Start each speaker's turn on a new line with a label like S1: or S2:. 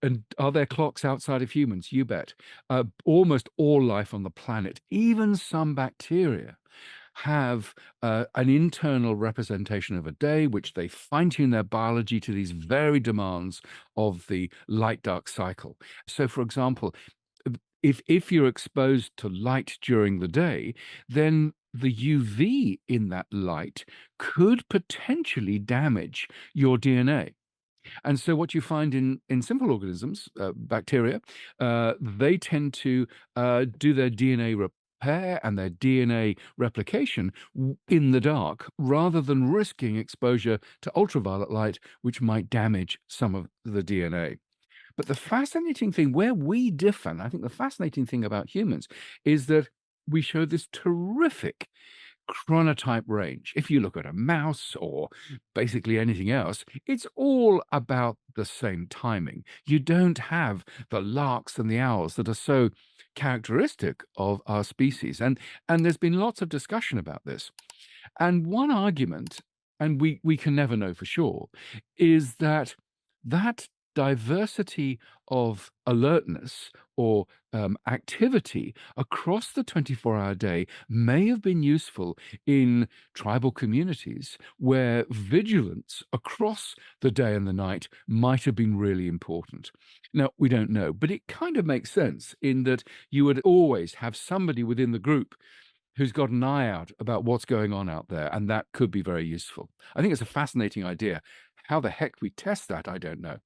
S1: And are there clocks outside of humans? You bet. Almost all life on the planet, even some bacteria, have an internal representation of a day, which they fine tune their biology to these very demands of the light dark cycle. So, for example, if you're exposed to light during the day, then the UV in that light could potentially damage your DNA. And so what you find in simple organisms, bacteria, they tend to do their DNA repair and their DNA replication in the dark rather than risking exposure to ultraviolet light, which might damage some of the DNA. But the fascinating thing, where we differ, and I think the fascinating thing about humans, is that we show this terrific chronotype range. If you look at a mouse or basically anything else, it's all about the same timing. You don't have the larks and the owls that are so characteristic of our species. And there's been lots of discussion about this. And one argument, and we can never know for sure, is that that diversity of alertness or activity across the 24-hour day may have been useful in tribal communities where vigilance across the day and the night might have been really important. Now, we don't know, but it kind of makes sense in that you would always have somebody within the group who's got an eye out about what's going on out there, and that could be very useful. I think it's a fascinating idea. How the heck we test that, I don't know.